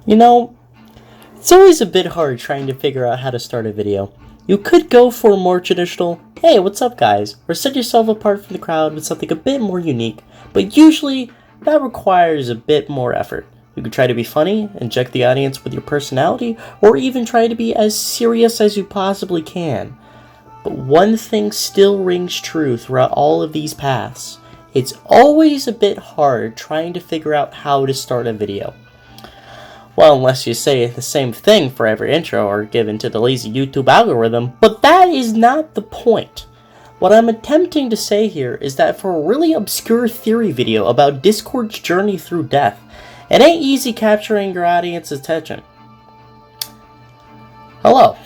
You know, it's always a bit hard trying to figure out how to start a video. You could go for a more traditional, hey, what's up guys, or set yourself apart from the crowd with something a bit more unique, but usually that requires a bit more effort. You could try to be funny, inject the audience with your personality, or even try to be as serious as you possibly can. But one thing still rings true throughout all of these paths. It's always a bit hard trying to figure out how to start a video. Well, unless you say the same thing for every intro or give into the lazy YouTube algorithm, but that is not the point. What I'm attempting to say here is that for a really obscure theory video about Discord's journey through death, it ain't easy capturing your audience's attention. Hello,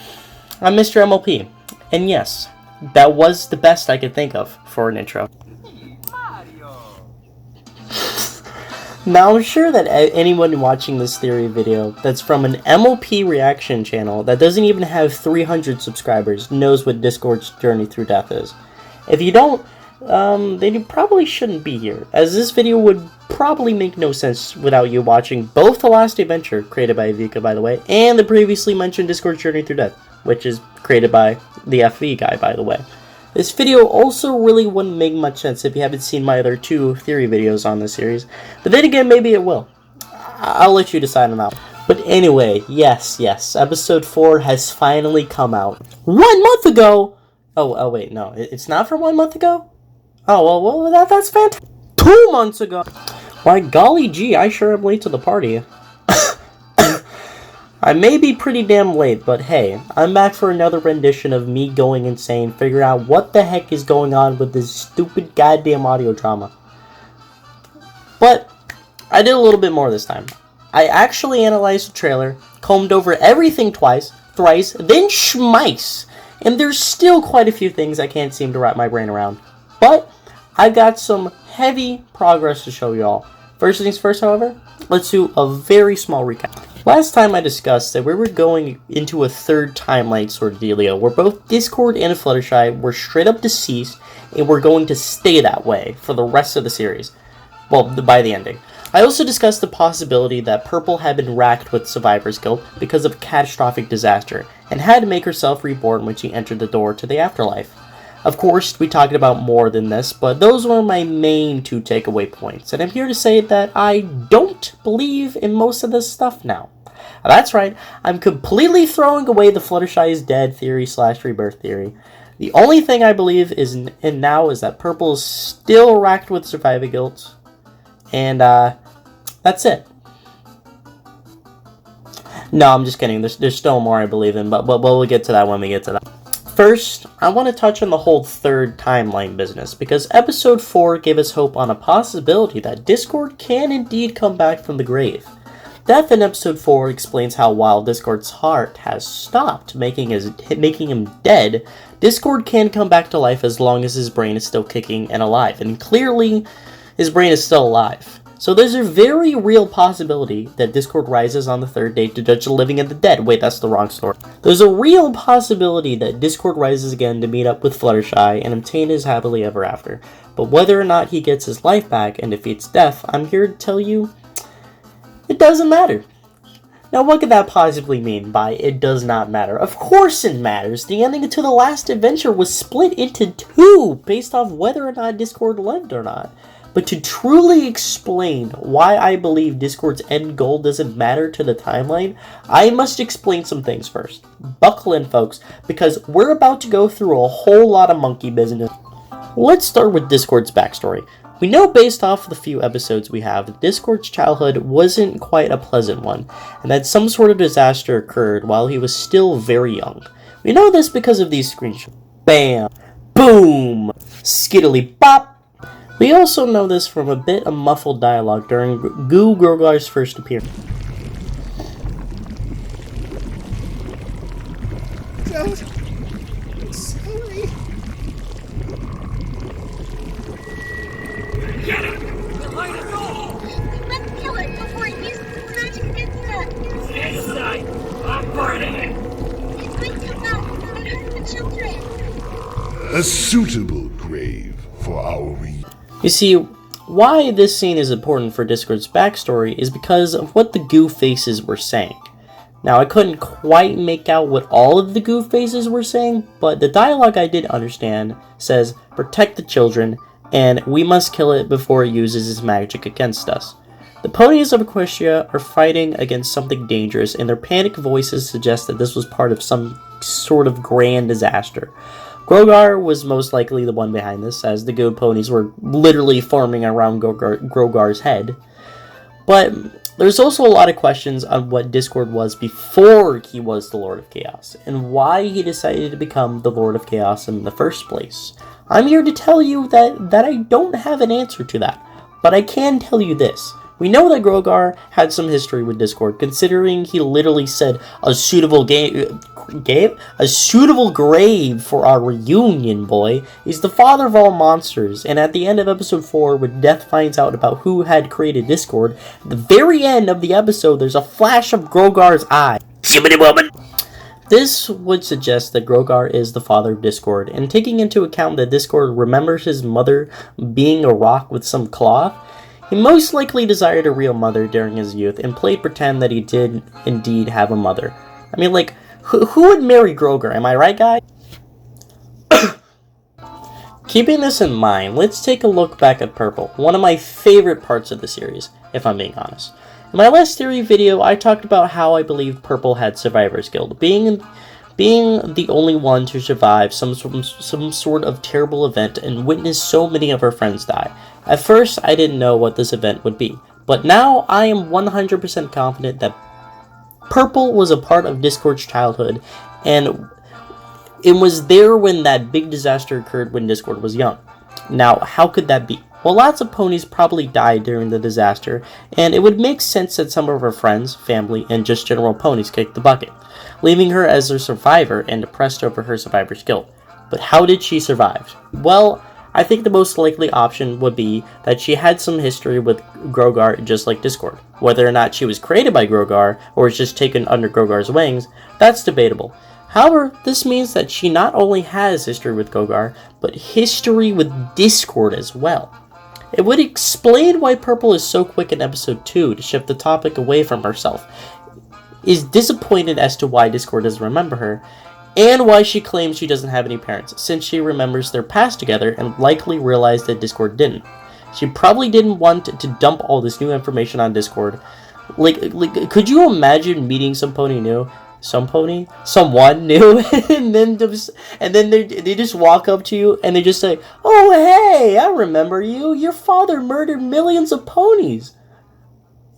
I'm Mr. MLP, and yes, that was the best I could think of for an intro. Now, I'm sure that anyone watching this theory video that's from an MLP reaction channel that doesn't even have 300 subscribers knows what Discord's journey through death is. If you don't, then you probably shouldn't be here, as this video would probably make no sense without you watching both The Last Adventure, created by Vika by the way, and the previously mentioned Discord's journey through death, which is created by the FV guy by the way. This video also really wouldn't make much sense if you haven't seen my other two theory videos on this series, but then again, maybe it will. I'll let you decide on that. But anyway, yes, episode 4 has finally come out. 1 month ago! Oh wait, no, it's not from 1 month ago? Oh, well that's fantastic. 2 months ago! Why golly gee, I sure am late to the party. I may be pretty damn late, but hey, I'm back for another rendition of me going insane, figuring out what the heck is going on with this stupid goddamn audio drama. But I did a little bit more this time. I actually analyzed the trailer, combed over everything twice, thrice, then schmice, and there's still quite a few things I can't seem to wrap my brain around. But I've got some heavy progress to show y'all. First things first, however, let's do a very small recap. Last time I discussed that we were going into a third timeline sort of dealio, where both Discord and Fluttershy were straight up deceased, and we're going to stay that way for the rest of the series. Well, by the ending. I also discussed the possibility that Purple had been racked with survivor's guilt because of a catastrophic disaster, and had to make herself reborn when she entered the door to the afterlife. Of course, we talked about more than this, but those were my main 2 takeaway points, and I'm here to say that I don't believe in most of this stuff now. That's right, I'm completely throwing away the Fluttershy is dead theory / rebirth theory. The only thing I believe in now is that Purple is still racked with survivor guilt, and that's it. No, I'm just kidding, there's still more I believe in, but we'll get to that when we get to that. First, I want to touch on the whole third timeline business, because episode 4 gave us hope on a possibility that Discord can indeed come back from the grave. Death in episode 4 explains how while Discord's heart has stopped making him dead, Discord can come back to life as long as his brain is still kicking and alive, and clearly his brain is still alive. So there's a very real possibility that Discord rises on the third day to judge the living and the dead. Wait, that's the wrong story. There's a real possibility that Discord rises again to meet up with Fluttershy and obtain his happily ever after. But whether or not he gets his life back and defeats death, I'm here to tell you, it doesn't matter. Now what could that possibly mean by it does not matter? Of course it matters. The ending to The Last Adventure was split into 2 based off whether or not Discord lived or not. But to truly explain why I believe Discord's end goal doesn't matter to the timeline, I must explain some things first. Buckle in, folks, because we're about to go through a whole lot of monkey business. Let's start with Discord's backstory. We know based off the few episodes we have that Discord's childhood wasn't quite a pleasant one, and that some sort of disaster occurred while he was still very young. We know this because of these screenshots. Bam! Boom! Skiddly bop! We also know this from a bit of muffled dialogue during Goo Gorgar's first appearance. Don't. I'm sorry. Get it! The light is off! Let's kill it before it uses its magic insect. Stay aside! I'm burning it! It might come back and hurt the children. A suitable grave for our You see, why this scene is important for Discord's backstory is because of what the goo faces were saying. Now, I couldn't quite make out what all of the goo faces were saying, but the dialogue I did understand says, "Protect the children, and we must kill it before it uses its magic against us." The ponies of Equestria are fighting against something dangerous, and their panicked voices suggest that this was part of some sort of grand disaster. Grogar was most likely the one behind this, as the good ponies were literally forming around Grogar's head. But there's also a lot of questions on what Discord was before he was the Lord of Chaos, and why he decided to become the Lord of Chaos in the first place. I'm here to tell you that I don't have an answer to that, but I can tell you this. We know that Grogar had some history with Discord, considering he literally said a suitable grave for our reunion, boy. He's the father of all monsters, and at the end of episode 4, when Death finds out about who had created Discord, at the very end of the episode, there's a flash of Grogar's eye. This would suggest that Grogar is the father of Discord, and taking into account that Discord remembers his mother being a rock with some cloth, he most likely desired a real mother during his youth and played pretend that he did indeed have a mother. I mean, like, who would marry Grogar, am I right, guys? Keeping this in mind, let's take a look back at Purple, one of my favorite parts of the series, if I'm being honest. In my last theory video, I talked about how I believe Purple had survivor's guilt, being the only one to survive some sort of terrible event and witness so many of her friends die. At first, I didn't know what this event would be, but now I am 100% confident that Purple was a part of Discord's childhood, and it was there when that big disaster occurred when Discord was young. Now, how could that be? Well, lots of ponies probably died during the disaster, and it would make sense that some of her friends, family, and just general ponies kicked the bucket, leaving her as a survivor and depressed over her survivor's guilt. But how did she survive? Well, I think the most likely option would be that she had some history with Grogar just like Discord. Whether or not she was created by Grogar or was just taken under Grogar's wings, that's debatable. However, this means that she not only has history with Grogar, but history with Discord as well. It would explain why Purple is so quick in episode 2 to shift the topic away from herself, is disappointed as to why Discord doesn't remember her, and why she claims she doesn't have any parents, since she remembers their past together and likely realized that Discord didn't. She probably didn't want to dump all this new information on Discord. Like, could you imagine meeting someone new, and then they just walk up to you and they just say, "Oh hey, I remember you. Your father murdered millions of ponies."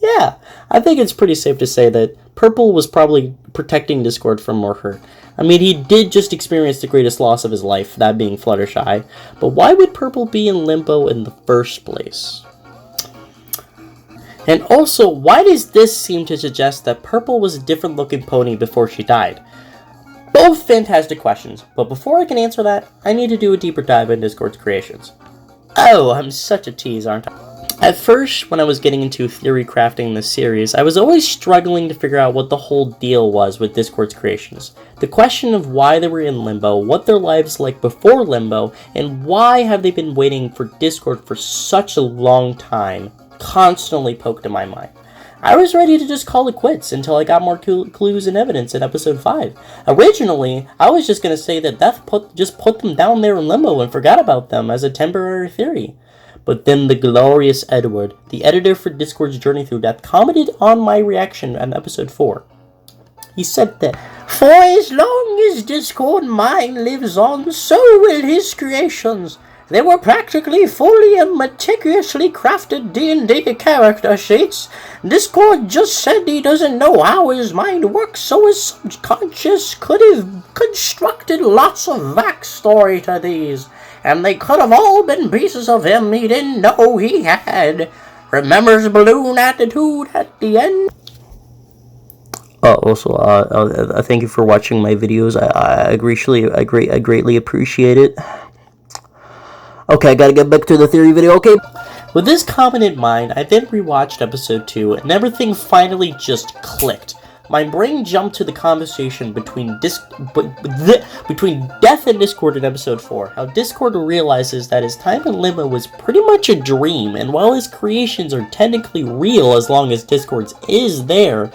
Yeah, I think it's pretty safe to say that Purple was probably protecting Discord from more hurt. I mean, he did just experience the greatest loss of his life, that being Fluttershy, but why would Purple be in limbo in the first place? And also, why does this seem to suggest that Purple was a different looking pony before she died? Both fantastic questions, but before I can answer that, I need to do a deeper dive in Discord's creations. Oh, I'm such a tease, aren't I? At first, when I was getting into theory crafting this series, I was always struggling to figure out what the whole deal was with Discord's creations. The question of why they were in limbo, what their lives like before limbo, and why have they been waiting for Discord for such a long time, constantly poked in my mind. I was ready to just call it quits until I got more clues and evidence in episode 5. Originally, I was just going to say that Death just put them down there in limbo and forgot about them as a temporary theory. But then the glorious Edward, the editor for Discord's Journey Through Death, commented on my reaction on episode 4. He said that, "For as long as Discord mind lives on, so will his creations. They were practically fully and meticulously crafted D&D character sheets. Discord just said he doesn't know how his mind works, so his subconscious could have constructed lots of backstory to these. And they could have all been pieces of him he didn't know he had. Remembers balloon attitude at the end." Also, thank you for watching my videos. I greatly appreciate it. Okay, I gotta get back to the theory video, okay? With this comment in mind, I then rewatched episode 2, and everything finally just clicked. my brain jumped to the conversation between Death and Discord in episode 4. How Discord realizes that his time in Limbo was pretty much a dream, and while his creations are technically real as long as Discord's is there,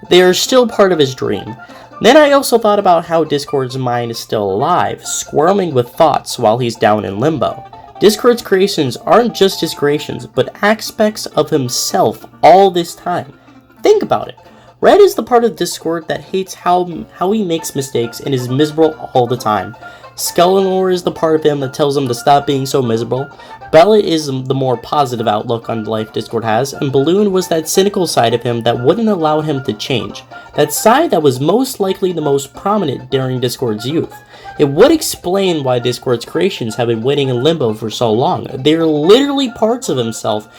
they are still part of his dream. Then I also thought about how Discord's mind is still alive, squirming with thoughts while he's down in Limbo. Discord's creations aren't just his creations, but aspects of himself all this time. Think about it. Red is the part of Discord that hates how he makes mistakes and is miserable all the time. Skeletor is the part of him that tells him to stop being so miserable. Bella is the more positive outlook on life Discord has, and Balloon was that cynical side of him that wouldn't allow him to change. That side that was most likely the most prominent during Discord's youth. It would explain why Discord's creations have been waiting in Limbo for so long. They are literally parts of himself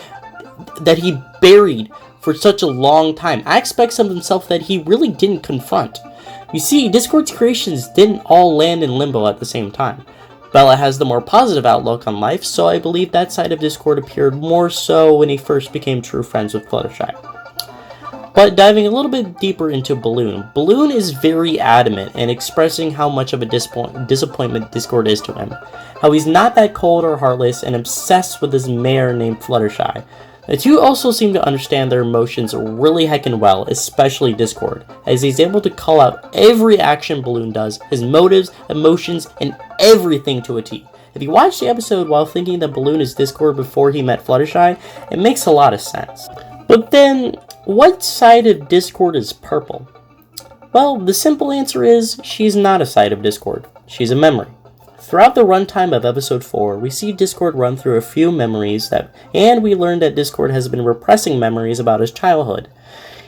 that he buried for such a long time. Aspects of himself that he really didn't confront. You see, Discord's creations didn't all land in Limbo at the same time. Bella has the more positive outlook on life, so I believe that side of Discord appeared more so when he first became true friends with Fluttershy. But diving a little bit deeper into Balloon, Balloon is very adamant in expressing how much of a disappointment Discord is to him. How he's not that cold or heartless and obsessed with his mare named Fluttershy. The two also seem to understand their emotions really heckin' well, especially Discord, as he's able to call out every action Balloon does, his motives, emotions, and everything to a T. If you watch the episode while thinking that Balloon is Discord before he met Fluttershy, it makes a lot of sense. But then, what side of Discord is purple? Well, the simple answer is, she's not a side of Discord. She's a memory. Throughout the runtime of episode 4, we see Discord run through a few memories and we learn that Discord has been repressing memories about his childhood.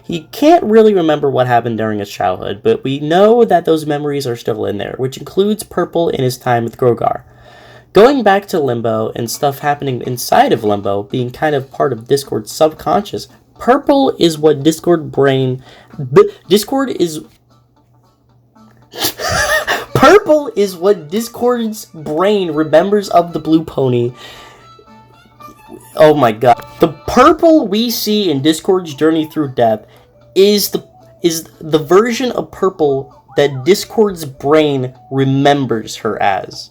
He can't really remember what happened during his childhood, but we know that those memories are still in there, which includes Purple in his time with Grogar. Going back to Limbo and stuff happening inside of Limbo being kind of part of Discord's subconscious, Purple is what Purple is what Discord's brain remembers of the blue pony. Oh my god. The purple we see in Discord's journey through death is the version of purple that Discord's brain remembers her as.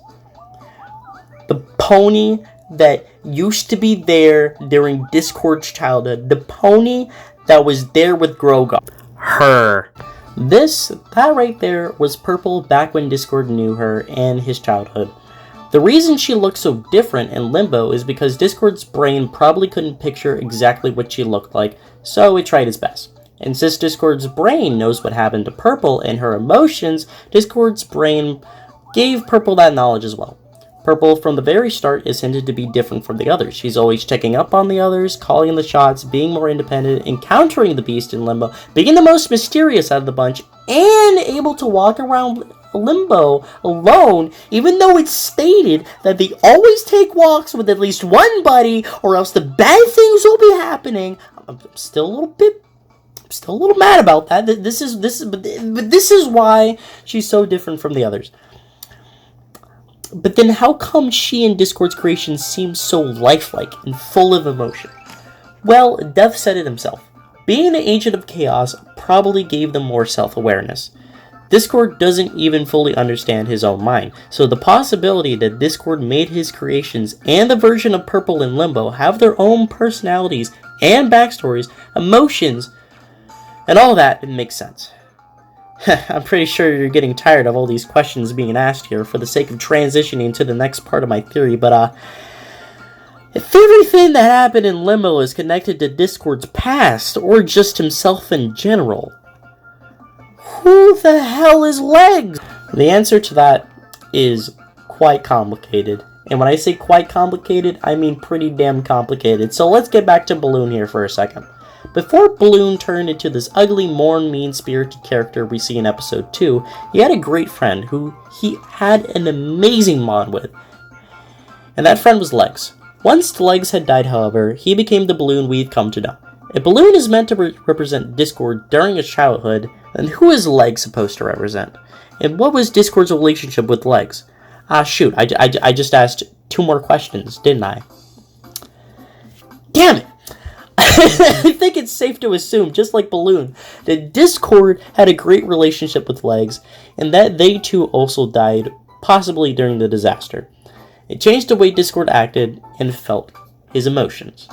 The pony that used to be there during Discord's childhood. The pony that was there with Grogar. Her. That right there was Purple back when Discord knew her and his childhood. The reason she looks so different in Limbo is because Discord's brain probably couldn't picture exactly what she looked like, so it tried its best. And since Discord's brain knows what happened to Purple and her emotions, Discord's brain gave Purple that knowledge as well. Purple, from the very start, is hinted to be different from the others. She's always checking up on the others, calling the shots, being more independent, encountering the beast in Limbo, being the most mysterious out of the bunch, and able to walk around Limbo alone, even though it's stated that they always take walks with at least one buddy, or else the bad things will be happening. I'm still a little mad about that. But this is why she's so different from the others. But then how come she and Discord's creations seem so lifelike and full of emotion? Well, Death said it himself. Being an agent of chaos probably gave them more self-awareness. Discord doesn't even fully understand his own mind, so the possibility that Discord made his creations and the version of Purple in Limbo have their own personalities and backstories, emotions, and all that, it makes sense. I'm pretty sure you're getting tired of all these questions being asked here for the sake of transitioning to the next part of my theory, but if everything that happened in Limbo is connected to Discord's past, or just himself in general, who the hell is Legs? The answer to that is quite complicated. And when I say quite complicated, I mean pretty damn complicated. So let's get back to Balloon here for a second. Before Balloon turned into this ugly, mean-spirited character we see in episode 2, he had a great friend who he had an amazing bond with. And that friend was Legs. Once Legs had died, however, he became the Balloon we've come to know. If Balloon is meant to represent Discord during his childhood, then who is Legs supposed to represent? And what was Discord's relationship with Legs? Shoot, I just asked 2 more questions, didn't I? Damn it! I think it's safe to assume, just like Balloon, that Discord had a great relationship with Legs, and that they too also died, possibly during the disaster. It changed the way Discord acted and felt his emotions.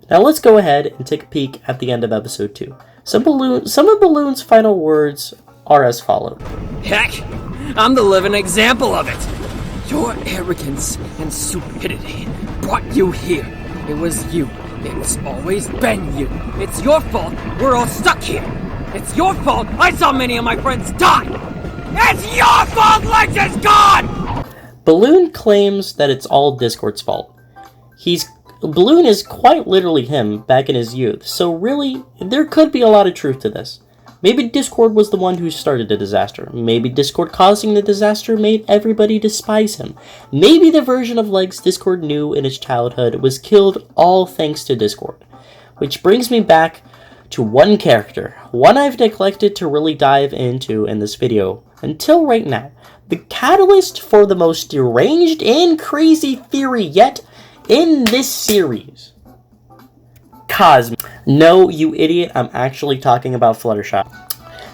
Now let's go ahead and take a peek at the end of episode 2. Some of Balloon's final words are as follows. Heck, I'm the living example of it. Your arrogance and stupidity brought you here. It was you. It's always been you. It's your fault we're all stuck here. It's your fault I saw many of my friends die. It's your fault Legs is gone! Balloon claims that it's all Discord's fault. Balloon is quite literally him back in his youth, so really, there could be a lot of truth to this. Maybe Discord was the one who started the disaster. Maybe Discord causing the disaster made everybody despise him. Maybe the version of Legs Discord knew in his childhood was killed all thanks to Discord. Which brings me back to one character, one I've neglected to really dive into in this video until right now. The catalyst for the most deranged and crazy theory yet in this series. Cosmo. No, you idiot, I'm actually talking about Fluttershy.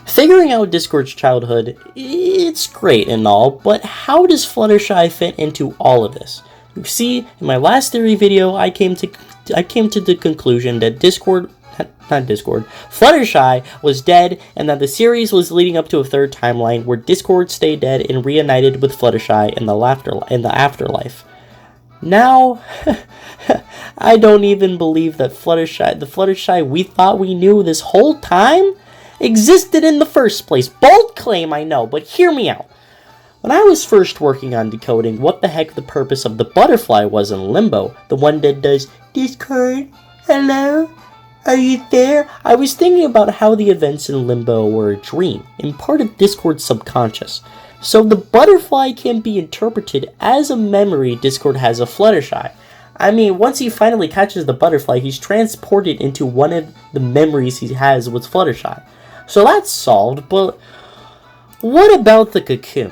Figuring out Discord's childhood, it's great and all, but how does Fluttershy fit into all of this? You see, in my last theory video, I came to the conclusion that Fluttershy was dead, and that the series was leading up to a third timeline where Discord stayed dead and reunited with Fluttershy in the afterlife. Now, I don't even believe that the Fluttershy we thought we knew this whole time existed in the first place. Bold claim, I know, but hear me out. When I was first working on decoding what the heck the purpose of the butterfly was in Limbo, the one that does, Discord, hello, are you there? I was thinking about how the events in Limbo were a dream, and part of Discord's subconscious. So the butterfly can be interpreted as a memory Discord has of Fluttershy. I mean, once he finally catches the butterfly, he's transported into one of the memories he has with Fluttershy. So that's solved, but what about the cocoon?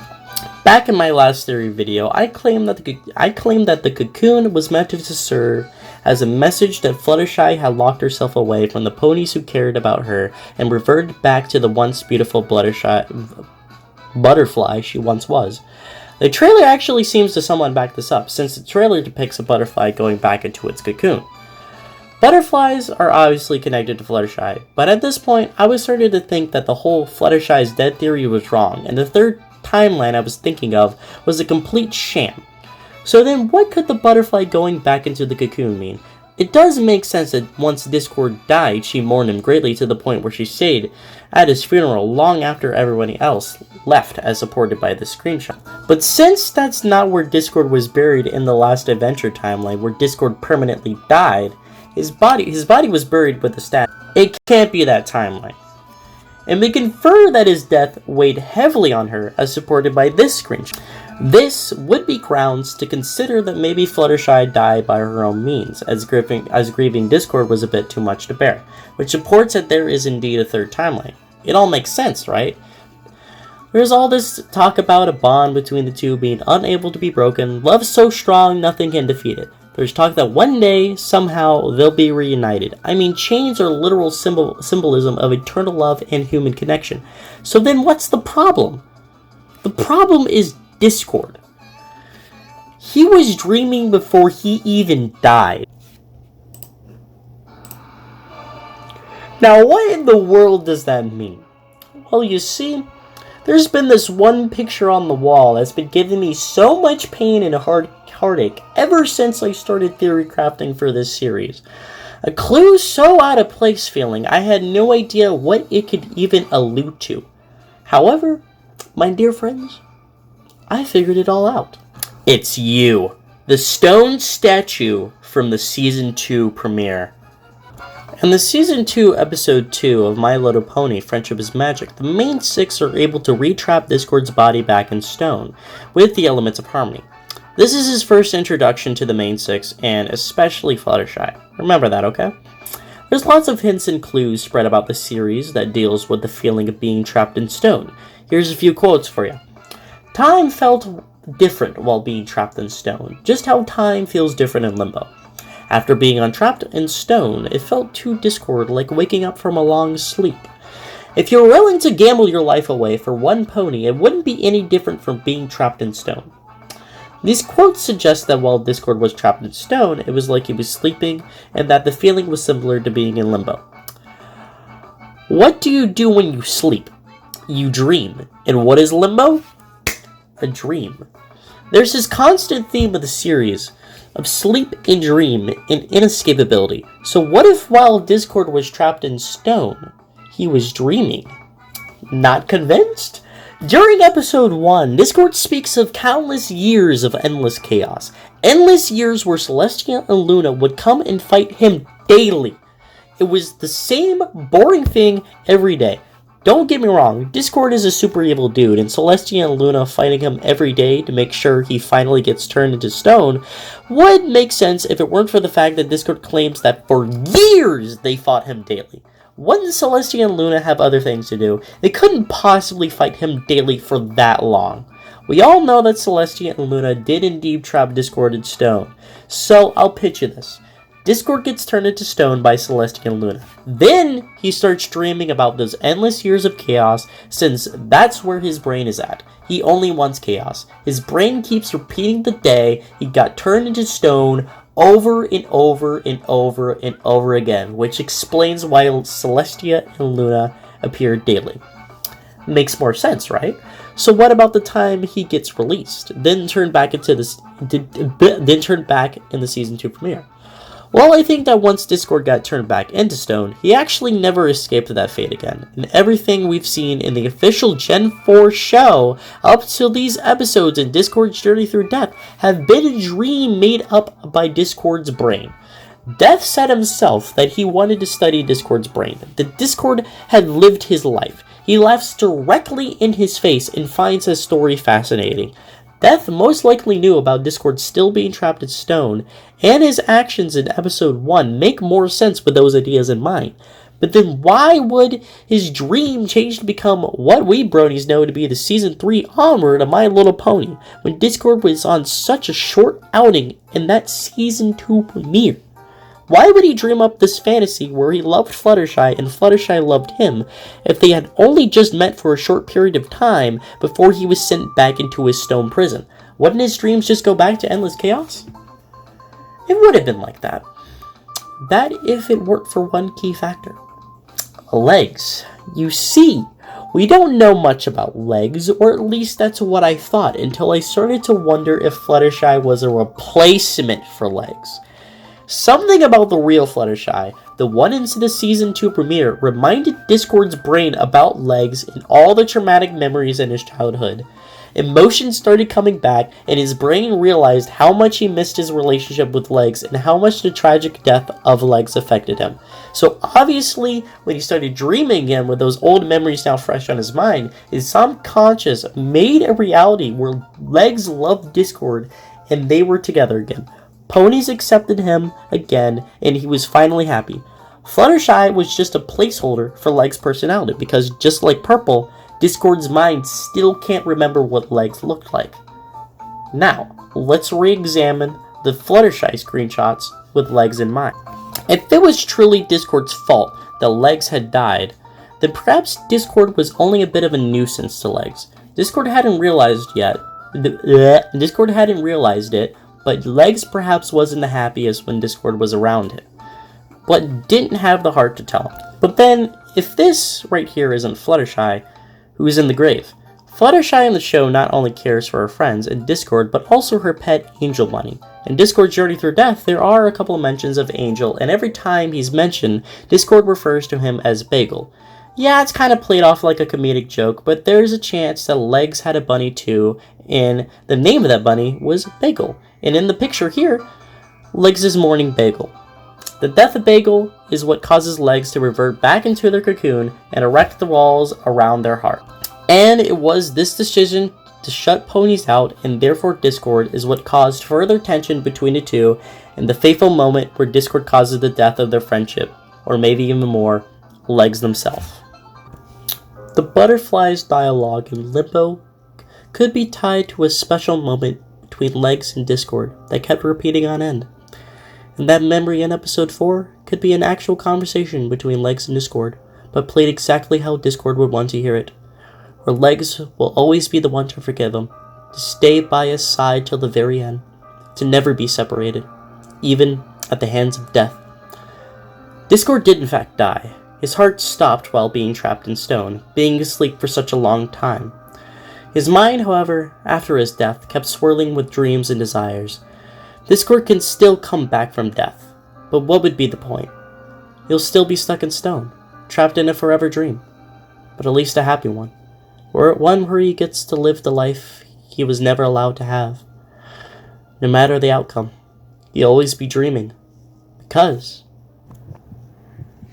Back in my last theory video, I claimed that the cocoon was meant to serve as a message that Fluttershy had locked herself away from the ponies who cared about her and reverted back to the once beautiful butterfly she once was. The trailer actually seems to somewhat back this up, since the trailer depicts a butterfly going back into its cocoon. Butterflies are obviously connected to Fluttershy, but at this point, I was starting to think that the whole Fluttershy's dead theory was wrong, and the third timeline I was thinking of was a complete sham. So then, what could the butterfly going back into the cocoon mean? It does make sense that once Discord died, she mourned him greatly to the point where she stayed at his funeral long after everybody else left, as supported by this screenshot. But since that's not where Discord was buried in the last adventure timeline, where Discord permanently died, his body was buried with the statue. It can't be that timeline. And we confer that his death weighed heavily on her, as supported by this screenshot. This would be grounds to consider that maybe Fluttershy died by her own means, as grieving Discord was a bit too much to bear, which supports that there is indeed a third timeline. It all makes sense, right? There's all this talk about a bond between the two being unable to be broken, love so strong nothing can defeat it. There's talk that one day, somehow, they'll be reunited. I mean, chains are literal symbolism of eternal love and human connection. So then what's the problem? The problem is Discord. He was dreaming before he even died. Now, what in the world does that mean? Well, you see, there's been this one picture on the wall that's been giving me so much pain and heartache ever since I started theory crafting for this series. A clue so out of place feeling, I had no idea what it could even allude to. However, my dear friends, I figured it all out. It's you, the stone statue from the Season 2 premiere. In the Season 2, Episode 2 of My Little Pony, Friendship is Magic, the main six are able to retrap Discord's body back in stone, with the elements of harmony. This is his first introduction to the main six, and especially Fluttershy. Remember that, okay? There's lots of hints and clues spread about the series that deals with the feeling of being trapped in stone. Here's a few quotes for you. Time felt different while being trapped in stone, just how time feels different in Limbo. After being untrapped in stone, it felt to Discord like waking up from a long sleep. If you're willing to gamble your life away for one pony, it wouldn't be any different from being trapped in stone. These quotes suggest that while Discord was trapped in stone, it was like he was sleeping, and that the feeling was similar to being in limbo. What do you do when you sleep? You dream. And what is limbo? A dream. There's this constant theme of the series of sleep and dream and inescapability. So what if while Discord was trapped in stone, he was dreaming? Not convinced? During episode 1, Discord speaks of countless years of endless chaos. Endless years where Celestia and Luna would come and fight him daily. It was the same boring thing every day. Don't get me wrong, Discord is a super evil dude, and Celestia and Luna fighting him every day to make sure he finally gets turned into stone would make sense if it weren't for the fact that Discord claims that for years they fought him daily. Wouldn't Celestia and Luna have other things to do? They couldn't possibly fight him daily for that long. We all know that Celestia and Luna did indeed trap Discord in stone, so I'll pitch you this. Discord gets turned into stone by Celestia and Luna. Then he starts dreaming about those endless years of chaos, since that's where his brain is at. He only wants chaos. His brain keeps repeating the day he got turned into stone over and over and over and over again, which explains why Celestia and Luna appear daily. Makes more sense, right? So what about the time he gets released, then turned back in the season 2 premiere? Well, I think that once Discord got turned back into stone, he actually never escaped that fate again, and everything we've seen in the official Gen 4 show up till these episodes in Discord's journey through death have been a dream made up by Discord's brain. Death said himself that he wanted to study Discord's brain, that Discord had lived his life. He laughs directly in his face and finds his story fascinating. Death most likely knew about Discord still being trapped in stone, and his actions in episode 1 make more sense with those ideas in mind. But then why would his dream change to become what we bronies know to be the season 3 onward of My Little Pony, when Discord was on such a short outing in that season 2 premiere? Why would he dream up this fantasy where he loved Fluttershy and Fluttershy loved him if they had only just met for a short period of time before he was sent back into his stone prison? Wouldn't his dreams just go back to endless chaos? It would have been like that. That if it weren't for one key factor. Legs. You see, we don't know much about legs, or at least that's what I thought until I started to wonder if Fluttershy was a replacement for legs. Something about the real Fluttershy, the one into the season 2 premiere, reminded Discord's brain about legs and all the traumatic memories in his childhood. Emotions started coming back, and his brain realized how much he missed his relationship with Legs and how much the tragic death of Legs affected him. So obviously, when he started dreaming again with those old memories now fresh on his mind, his subconscious made a reality where Legs loved Discord and they were together again. Ponies accepted him again, and he was finally happy. Fluttershy was just a placeholder for Legs' personality, because just like Purple, Discord's mind still can't remember what Legs looked like. Now, let's re-examine the Fluttershy screenshots with Legs in mind. If it was truly Discord's fault that Legs had died, then perhaps Discord was only a bit of a nuisance to Legs. Discord hadn't realized it, but Legs perhaps wasn't the happiest when Discord was around him, but didn't have the heart to tell him. But then, if this right here isn't Fluttershy, who is in the grave? Fluttershy in the show not only cares for her friends in Discord, but also her pet Angel Bunny. In Discord's journey through death, there are a couple of mentions of Angel, and every time he's mentioned, Discord refers to him as Bagel. Yeah, it's kind of played off like a comedic joke, but there's a chance that Legs had a bunny too, and the name of that bunny was Bagel. And in the picture here, Legs is mourning Bagel. The death of Bagel is what causes Legs to revert back into their cocoon and erect the walls around their heart. And it was this decision to shut ponies out, and therefore Discord, is what caused further tension between the two, and the fateful moment where Discord causes the death of their friendship, or maybe even more, Legs themselves. The butterflies' dialogue in Limbo could be tied to a special moment between Legs and Discord that kept repeating on end. And that memory in episode 4 could be an actual conversation between Legs and Discord, but played exactly how Discord would want to hear it. Where Legs will always be the one to forgive him, to stay by his side till the very end, to never be separated, even at the hands of death. Discord did in fact die. His heart stopped while being trapped in stone, being asleep for such a long time. His mind, however, after his death, kept swirling with dreams and desires. Discord can still come back from death, but what would be the point? He'll still be stuck in stone, trapped in a forever dream, but at least a happy one, or one where he gets to live the life he was never allowed to have. No matter the outcome, he'll always be dreaming, because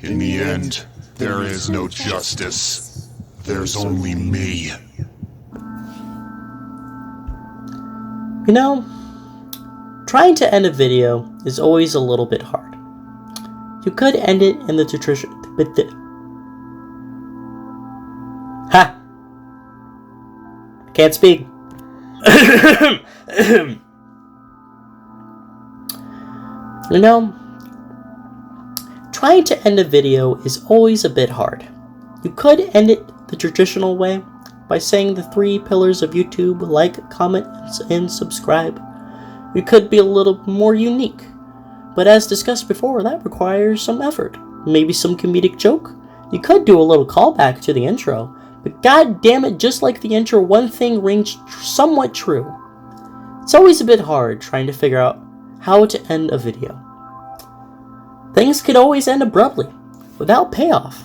in the end, there is no justice. There's only me. you know, trying to end a video is always a little bit hard. You could end it in the tradition, but ha! Can't speak. You know, trying to end a video is always a bit hard. You could end it the traditional way by saying the 3 pillars of YouTube: like, comment, and subscribe. You could be a little more unique, but as discussed before, that requires some effort. Maybe some comedic joke. You could do a little callback to the intro, but god damn it, just like the intro, one thing rings somewhat true. It's always a bit hard trying to figure out how to end a video. Things could always end abruptly, without payoff.